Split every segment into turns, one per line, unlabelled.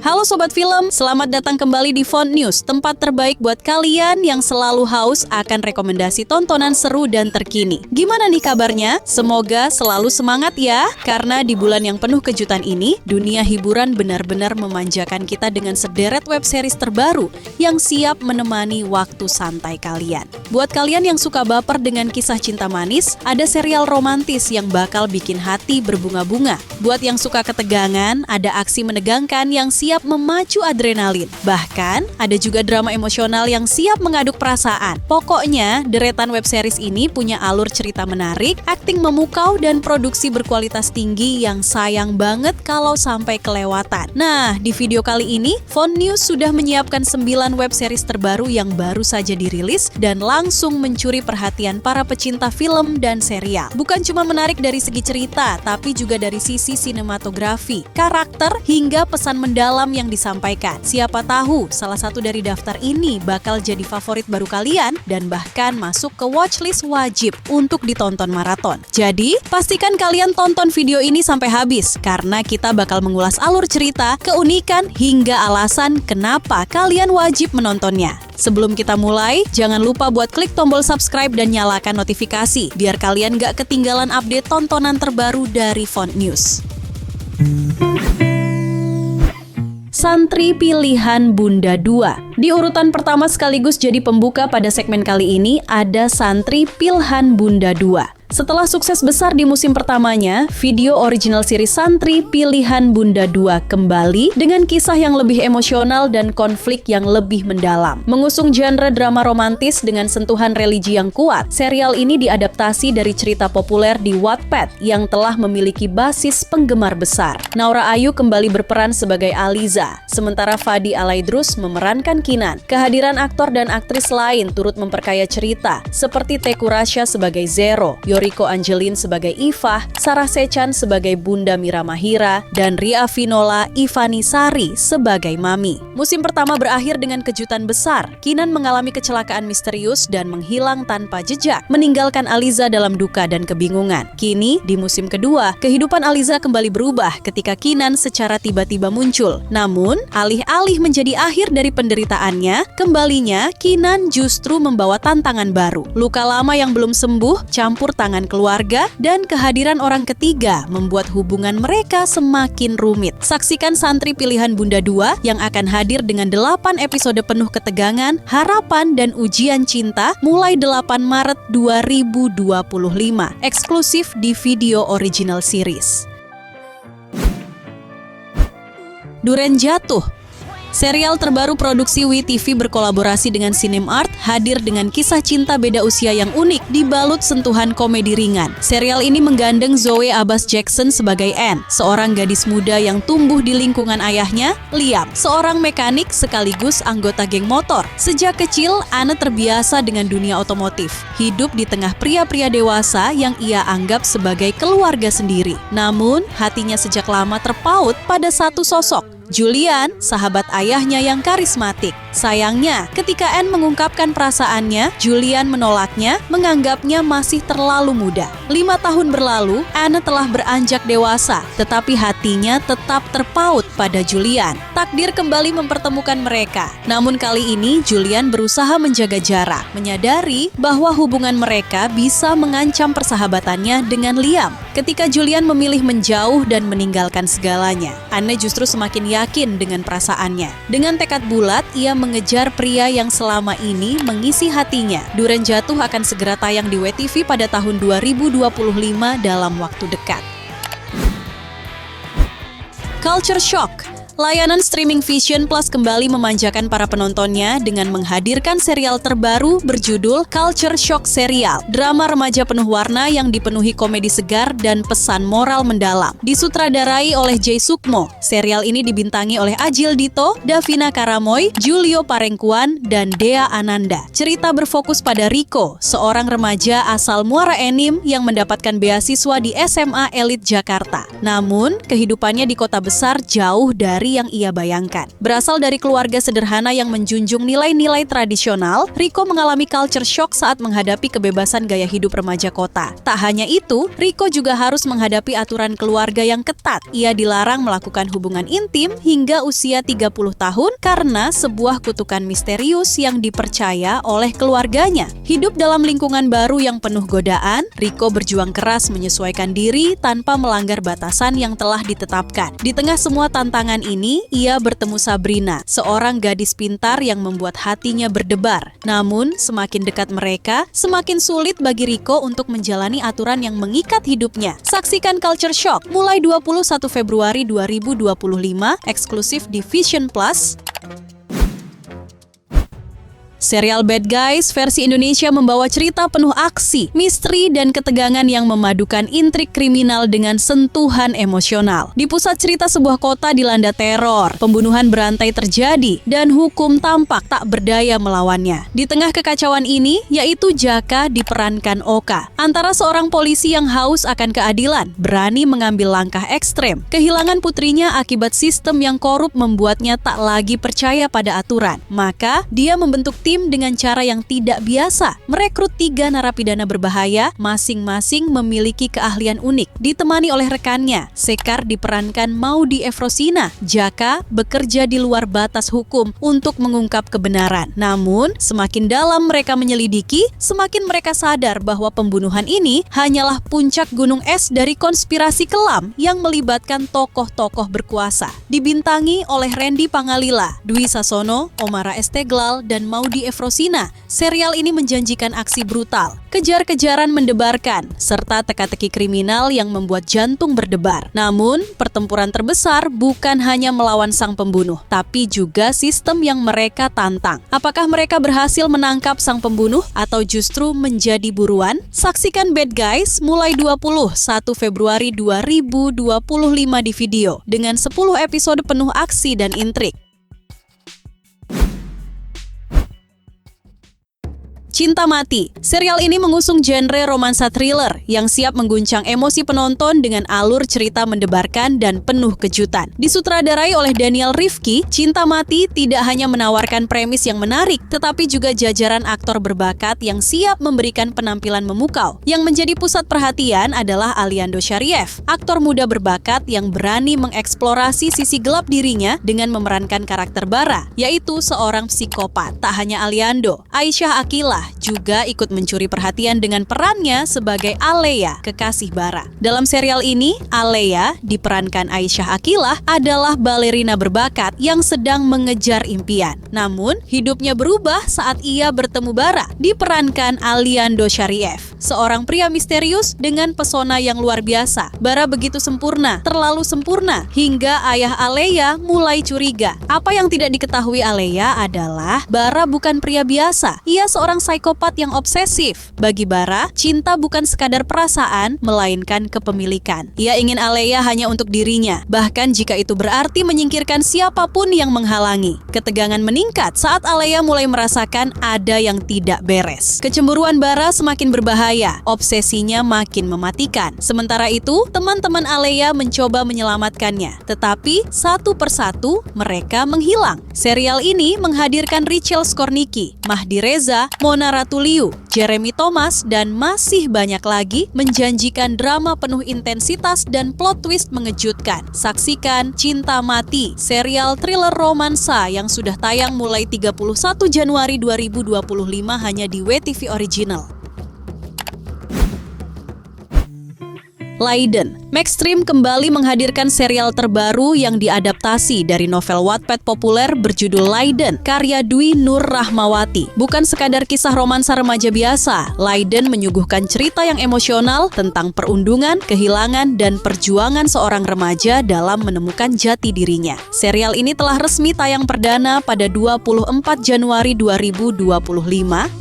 Halo Sobat Film, selamat datang kembali di Font News, tempat terbaik buat kalian yang selalu haus akan rekomendasi tontonan seru dan terkini. Gimana nih kabarnya? Semoga selalu semangat ya, karena di bulan yang penuh kejutan ini, dunia hiburan benar-benar memanjakan kita dengan sederet web series terbaru yang siap menemani waktu santai kalian. Buat kalian yang suka baper dengan kisah cinta manis, ada serial romantis yang bakal bikin hati berbunga-bunga. Buat yang suka ketegangan, ada aksi menegangkan yang siap memacu adrenalin. Bahkan, ada juga drama emosional yang siap mengaduk perasaan. Pokoknya, deretan web series ini punya alur cerita menarik, akting memukau, dan produksi berkualitas tinggi yang sayang banget kalau sampai kelewatan. Nah, di video kali ini, Font News sudah menyiapkan 9 web series terbaru yang baru saja dirilis dan langsung mencuri perhatian para pecinta film dan serial. Bukan cuma menarik dari segi cerita, tapi juga dari sisi sinematografi, karakter, hingga pesan mendalam yang disampaikan. Siapa tahu salah satu dari daftar ini bakal jadi favorit baru kalian dan bahkan masuk ke watchlist wajib untuk ditonton maraton. Jadi, pastikan kalian tonton video ini sampai habis karena kita bakal mengulas alur cerita, keunikan, hingga alasan kenapa kalian wajib menontonnya. Sebelum kita mulai, jangan lupa buat klik tombol subscribe dan nyalakan notifikasi biar kalian gak ketinggalan update tontonan terbaru dari Font News. Santri Pilihan Bunda 2. Di urutan pertama sekaligus jadi pembuka pada segmen kali ini ada Santri Pilihan Bunda 2. Setelah sukses besar di musim pertamanya, video original series Santri Pilihan Bunda 2 kembali dengan kisah yang lebih emosional dan konflik yang lebih mendalam. Mengusung genre drama romantis dengan sentuhan religi yang kuat, serial ini diadaptasi dari cerita populer di Wattpad yang telah memiliki basis penggemar besar. Naura Ayu kembali berperan sebagai Aliza, sementara Fadi Alaidrus memerankan Kinan. Kehadiran aktor dan aktris lain turut memperkaya cerita, seperti Teuku Rasya sebagai Zero, Yoriko Angelin sebagai Ifah, Sarah Sechan sebagai Bunda Mira Mahira, dan Ria Vinola Ivani Sari sebagai Mami. Musim pertama berakhir dengan kejutan besar. Kinan mengalami kecelakaan misterius dan menghilang tanpa jejak, meninggalkan Aliza dalam duka dan kebingungan. Kini, di musim kedua, kehidupan Aliza kembali berubah ketika Kinan secara tiba-tiba muncul. Namun, alih-alih menjadi akhir dari penderitaannya, kembalinya Kinan justru membawa tantangan baru. Luka lama yang belum sembuh, campur tangan keluarga, dan kehadiran orang ketiga membuat hubungan mereka semakin rumit. Saksikan Santri Pilihan Bunda 2 yang akan hadir dengan 8 episode penuh ketegangan, harapan, dan ujian cinta mulai 8 Maret 2025, eksklusif di video original series. Duren Jatuh. Serial terbaru produksi WeTV berkolaborasi dengan Cinemart hadir dengan kisah cinta beda usia yang unik dibalut sentuhan komedi ringan. Serial ini menggandeng Zoe Abbas Jackson sebagai Anne, seorang gadis muda yang tumbuh di lingkungan ayahnya, Liam, seorang mekanik sekaligus anggota geng motor. Sejak kecil, Anne terbiasa dengan dunia otomotif, hidup di tengah pria-pria dewasa yang ia anggap sebagai keluarga sendiri. Namun, hatinya sejak lama terpaut pada satu sosok, Julian, sahabat ayahnya yang karismatik. Sayangnya, ketika Anne mengungkapkan perasaannya, Julian menolaknya, menganggapnya masih terlalu muda. 5 tahun berlalu, Anne telah beranjak dewasa, tetapi hatinya tetap terpaut pada Julian. Takdir kembali mempertemukan mereka. Namun kali ini, Julian berusaha menjaga jarak, menyadari bahwa hubungan mereka bisa mengancam persahabatannya dengan Liam. Ketika Julian memilih menjauh dan meninggalkan segalanya, Anne justru semakin yakin dengan perasaannya. Dengan tekad bulat, ia mengejar pria yang selama ini mengisi hatinya. Duren Jatuh akan segera tayang di WeTV pada tahun 2025 dalam waktu dekat. Culture Shock. Layanan streaming Vision Plus kembali memanjakan para penontonnya dengan menghadirkan serial terbaru berjudul Culture Shock Serial. Drama remaja penuh warna yang dipenuhi komedi segar dan pesan moral mendalam. Disutradarai oleh Jay Sukmo, serial ini dibintangi oleh Adjil Dito, Davina Karamoy, Julio Parengkuan, dan Dea Ananda. Cerita berfokus pada Rico, seorang remaja asal Muara Enim yang mendapatkan beasiswa di SMA elit Jakarta. Namun, kehidupannya di kota besar jauh dari dari yang ia bayangkan. Berasal dari keluarga sederhana yang menjunjung nilai-nilai tradisional, Rico mengalami culture shock saat menghadapi kebebasan gaya hidup remaja kota. Tak hanya itu, Rico juga harus menghadapi aturan keluarga yang ketat. Ia dilarang melakukan hubungan intim hingga usia 30 tahun karena sebuah kutukan misterius yang dipercaya oleh keluarganya. Hidup dalam lingkungan baru yang penuh godaan, Rico berjuang keras menyesuaikan diri tanpa melanggar batasan yang telah ditetapkan. Di tengah semua tantangan ini, ia bertemu Sabrina, seorang gadis pintar yang membuat hatinya berdebar. Namun, semakin dekat mereka, semakin sulit bagi Rico untuk menjalani aturan yang mengikat hidupnya. Saksikan Culture Shock mulai 21 Februari 2025, eksklusif di Vision Plus. Serial Bad Guys versi Indonesia membawa cerita penuh aksi, misteri, dan ketegangan yang memadukan intrik kriminal dengan sentuhan emosional. Di pusat cerita sebuah kota dilanda teror, pembunuhan berantai terjadi, dan hukum tampak tak berdaya melawannya. Di tengah kekacauan ini, yaitu Jaka diperankan Oka. Antara seorang polisi yang haus akan keadilan, berani mengambil langkah ekstrem. Kehilangan putrinya akibat sistem yang korup membuatnya tak lagi percaya pada aturan. Maka, dia membentuk tim dengan cara yang tidak biasa, merekrut 3 narapidana berbahaya, masing-masing memiliki keahlian unik. Ditemani oleh rekannya, Sekar diperankan Maudy Efrosina. Jaka bekerja di luar batas hukum untuk mengungkap kebenaran. Namun, semakin dalam mereka menyelidiki, semakin mereka sadar bahwa pembunuhan ini hanyalah puncak gunung es dari konspirasi kelam yang melibatkan tokoh-tokoh berkuasa. Dibintangi oleh Randy Pangalila, Dwi Sasono, Omara Esteglal, dan Maudy Efrosina, serial ini menjanjikan aksi brutal, kejar-kejaran mendebarkan, serta teka-teki kriminal yang membuat jantung berdebar. Namun, pertempuran terbesar bukan hanya melawan sang pembunuh, tapi juga sistem yang mereka tantang. Apakah mereka berhasil menangkap sang pembunuh atau justru menjadi buruan? Saksikan Bad Guys mulai 21 Februari 2025 di video, dengan 10 episode penuh aksi dan intrik. Cinta Mati. Serial ini mengusung genre romansa thriller yang siap mengguncang emosi penonton dengan alur cerita mendebarkan dan penuh kejutan. Disutradarai oleh Daniel Rifki, Cinta Mati tidak hanya menawarkan premis yang menarik, tetapi juga jajaran aktor berbakat yang siap memberikan penampilan memukau. Yang menjadi pusat perhatian adalah Aliando Syarif, aktor muda berbakat yang berani mengeksplorasi sisi gelap dirinya dengan memerankan karakter Bara, yaitu seorang psikopat. Tak hanya Aliando, Aisyah Akilah juga ikut mencuri perhatian dengan perannya sebagai Alea, kekasih Bara. Dalam serial ini, Alea, diperankan Aisyah Akilah, adalah balerina berbakat yang sedang mengejar impian. Namun, hidupnya berubah saat ia bertemu Bara, diperankan Aliando Syarif, seorang pria misterius dengan pesona yang luar biasa. Bara begitu sempurna, terlalu sempurna, hingga ayah Alea mulai curiga. Apa yang tidak diketahui Alea adalah Bara bukan pria biasa. Ia seorang psikopat yang obsesif. Bagi Bara, cinta bukan sekadar perasaan, melainkan kepemilikan. Ia ingin Alea hanya untuk dirinya, bahkan jika itu berarti menyingkirkan siapapun yang menghalangi. Ketegangan meningkat saat Alea mulai merasakan ada yang tidak beres. Kecemburuan Bara semakin berbahaya, obsesinya makin mematikan. Sementara itu, teman-teman Alea mencoba menyelamatkannya, tetapi satu persatu mereka menghilang. Serial ini menghadirkan Richelle Skornicki, Mahdi Reza, Mona Ratuliu, Jeremy Thomas, dan masih banyak lagi, menjanjikan drama penuh intensitas dan plot twist mengejutkan. Saksikan Cinta Mati, serial thriller romansa yang sudah tayang mulai 31 Januari 2025 hanya di WTV Original. Leiden. Maxstream kembali menghadirkan serial terbaru yang diadaptasi dari novel Wattpad populer berjudul Leiden, karya Dwi Nur Rahmawati. Bukan sekadar kisah romansa remaja biasa, Leiden menyuguhkan cerita yang emosional tentang perundungan, kehilangan, dan perjuangan seorang remaja dalam menemukan jati dirinya. Serial ini telah resmi tayang perdana pada 24 Januari 2025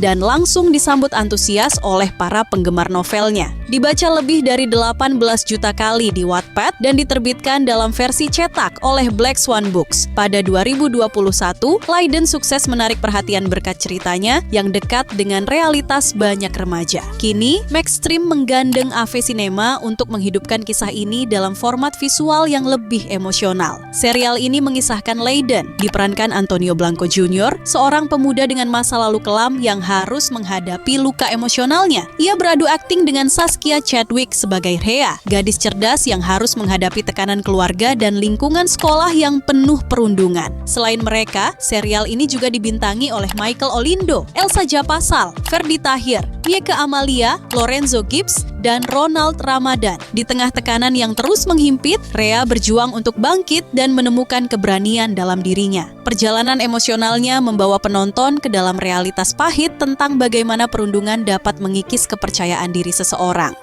dan langsung disambut antusias oleh para penggemar novelnya. Dibaca lebih dari 18 juta kali di Wattpad dan diterbitkan dalam versi cetak oleh Black Swan Books. Pada 2021, Leiden sukses menarik perhatian berkat ceritanya yang dekat dengan realitas banyak remaja. Kini, Maxstream menggandeng AV Cinema untuk menghidupkan kisah ini dalam format visual yang lebih emosional. Serial ini mengisahkan Leiden, diperankan Antonio Blanco Jr., seorang pemuda dengan masa lalu kelam yang harus menghadapi luka emosionalnya. Ia beradu akting dengan Saskia Chadwick sebagai Rhea, gadis cerdas yang harus menghadapi tekanan keluarga dan lingkungan sekolah yang penuh perundungan. Selain mereka, serial ini juga dibintangi oleh Michael Olindo, Elsa Japasal, Ferdi Tahir, Mieke Amalia, Lorenzo Gibbs, dan Ronald Ramadan. Di tengah tekanan yang terus menghimpit, Rhea berjuang untuk bangkit dan menemukan keberanian dalam dirinya. Perjalanan emosionalnya membawa penonton ke dalam realitas pahit tentang bagaimana perundungan dapat mengikis kepercayaan diri seseorang.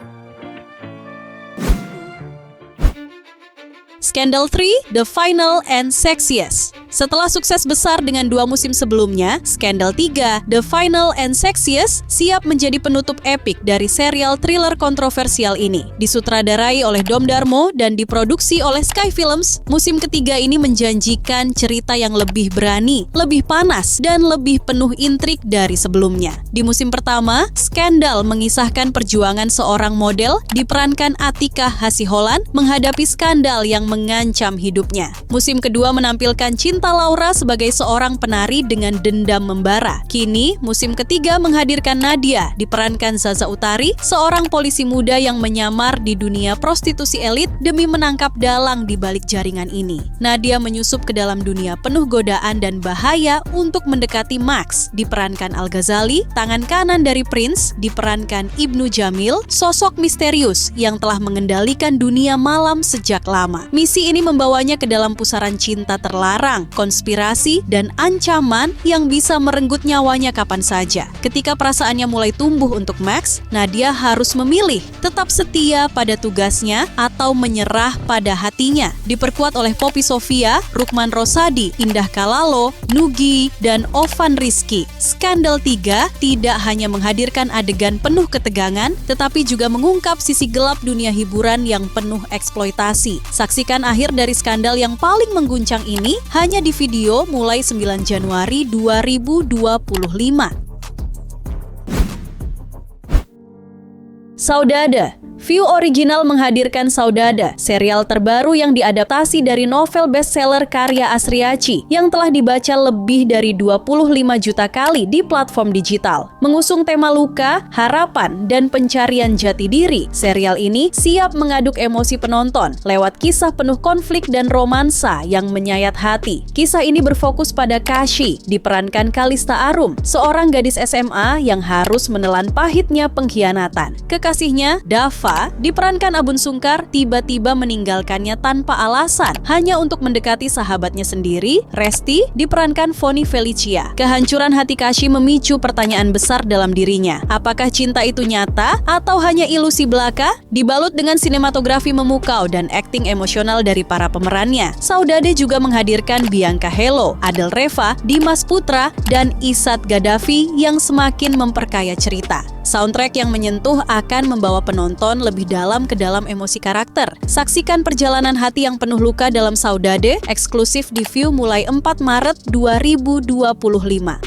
Scandal 3: The Final and Sexiest. Setelah sukses besar dengan 2 musim sebelumnya, Scandal 3: The Final and Sexiest siap menjadi penutup epik dari serial thriller kontroversial ini. Disutradarai oleh Dom Darmo dan diproduksi oleh Sky Films, musim ketiga ini menjanjikan cerita yang lebih berani, lebih panas, dan lebih penuh intrik dari sebelumnya. Di musim pertama, Scandal mengisahkan perjuangan seorang model diperankan Atika Hasiholan menghadapi skandal yang mengancam hidupnya. Musim kedua menampilkan Cinta Laura sebagai seorang penari dengan dendam membara. Kini, musim ketiga menghadirkan Nadia, diperankan Zaza Utari, seorang polisi muda yang menyamar di dunia prostitusi elit demi menangkap dalang di balik jaringan ini. Nadia menyusup ke dalam dunia penuh godaan dan bahaya untuk mendekati Max, diperankan Al Ghazali, tangan kanan dari Prince, diperankan Ibnu Jamil, sosok misterius yang telah mengendalikan dunia malam sejak lama. Misi ini membawanya ke dalam pusaran cinta terlarang, konspirasi, dan ancaman yang bisa merenggut nyawanya kapan saja. Ketika perasaannya mulai tumbuh untuk Max, Nadia harus memilih tetap setia pada tugasnya atau menyerah pada hatinya. Diperkuat oleh Poppy Sofia, Rukman Rosadi, Indah Kalalo, Nugi, dan Ovan Rizky. Skandal 3 tidak hanya menghadirkan adegan penuh ketegangan, tetapi juga mengungkap sisi gelap dunia hiburan yang penuh eksploitasi. Saksikan akhir dari skandal yang paling mengguncang ini hanya di video mulai 9 Januari 2025. Saudade. View Original menghadirkan Saudade, serial terbaru yang diadaptasi dari novel bestseller karya Asriachi yang telah dibaca lebih dari 25 juta kali di platform digital. Mengusung tema luka, harapan, dan pencarian jati diri, serial ini siap mengaduk emosi penonton lewat kisah penuh konflik dan romansa yang menyayat hati. Kisah ini berfokus pada Kashi, diperankan Kalista Arum, seorang gadis SMA yang harus menelan pahitnya pengkhianatan. Kekasihnya, Dava, diperankan Abun Sungkar, tiba-tiba meninggalkannya tanpa alasan hanya untuk mendekati sahabatnya sendiri, Resti, diperankan Foni Felicia. Kehancuran hati Kashi memicu pertanyaan besar dalam dirinya. Apakah cinta itu nyata atau hanya ilusi belaka? Dibalut dengan sinematografi memukau dan akting emosional dari para pemerannya, Saudade juga menghadirkan Bianca Hello, Adel Reva, Dimas Putra, dan Isat Gaddafi yang semakin memperkaya cerita. Soundtrack yang menyentuh akan membawa penonton lebih dalam ke dalam emosi karakter. Saksikan perjalanan hati yang penuh luka dalam Saudade, eksklusif di View mulai 4 Maret 2025.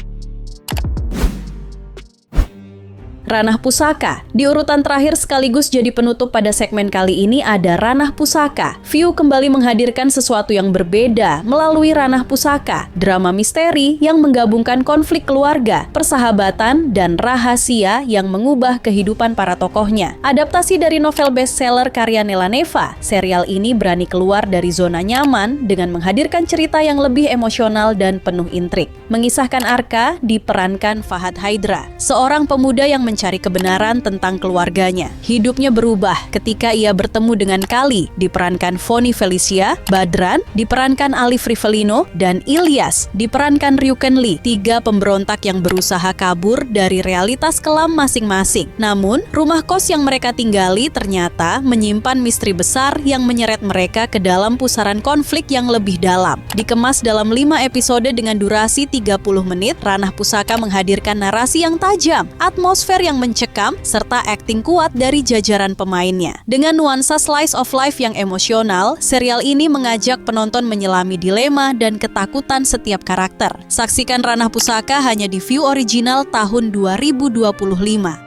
Ranah Pusaka. Di urutan terakhir sekaligus jadi penutup pada segmen kali ini ada Ranah Pusaka. View kembali menghadirkan sesuatu yang berbeda melalui Ranah Pusaka, drama misteri yang menggabungkan konflik keluarga, persahabatan, dan rahasia yang mengubah kehidupan para tokohnya. Adaptasi dari novel bestseller karya Nela Neva, serial ini berani keluar dari zona nyaman dengan menghadirkan cerita yang lebih emosional dan penuh intrik. Mengisahkan Arka diperankan Fahad Haidra, seorang pemuda yang mencari kebenaran tentang keluarganya. Hidupnya berubah ketika ia bertemu dengan Kali, diperankan Foni Felicia, Badran, diperankan Alif Rivelino, dan Ilyas, diperankan Ryuken Lee, 3 pemberontak yang berusaha kabur dari realitas kelam masing-masing. Namun, rumah kos yang mereka tinggali ternyata menyimpan misteri besar yang menyeret mereka ke dalam pusaran konflik yang lebih dalam. Dikemas dalam 5 episode dengan durasi 30 menit, Ranah Pusaka menghadirkan narasi yang tajam, atmosfer yang mencekam, serta akting kuat dari jajaran pemainnya. Dengan nuansa slice of life yang emosional, serial ini mengajak penonton menyelami dilema dan ketakutan setiap karakter. Saksikan Ranah Pusaka hanya di View Original tahun 2025.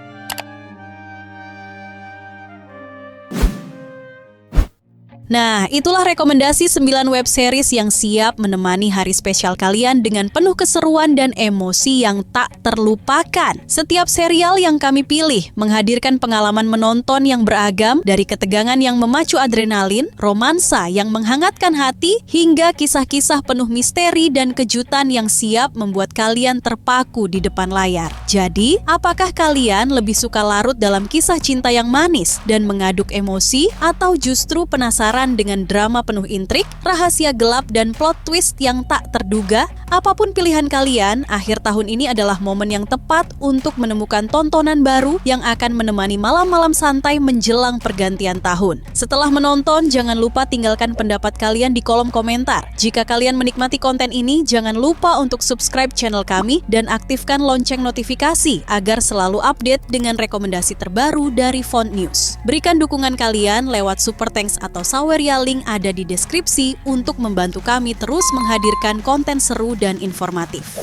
Nah, itulah rekomendasi 9 web series yang siap menemani hari spesial kalian dengan penuh keseruan dan emosi yang tak terlupakan. Setiap serial yang kami pilih menghadirkan pengalaman menonton yang beragam, dari ketegangan yang memacu adrenalin, romansa yang menghangatkan hati, hingga kisah-kisah penuh misteri dan kejutan yang siap membuat kalian terpaku di depan layar. Jadi, apakah kalian lebih suka larut dalam kisah cinta yang manis dan mengaduk emosi, atau justru penasaran dengan drama penuh intrik, rahasia gelap, dan plot twist yang tak terduga? Apapun pilihan kalian, akhir tahun ini adalah momen yang tepat untuk menemukan tontonan baru yang akan menemani malam-malam santai menjelang pergantian tahun. Setelah menonton, jangan lupa tinggalkan pendapat kalian di kolom komentar. Jika kalian menikmati konten ini, jangan lupa untuk subscribe channel kami dan aktifkan lonceng notifikasi agar selalu update dengan rekomendasi terbaru dari Font News. Berikan dukungan kalian lewat super thanks atau saweria, link ada di deskripsi untuk membantu kami terus menghadirkan konten seru dan informatif.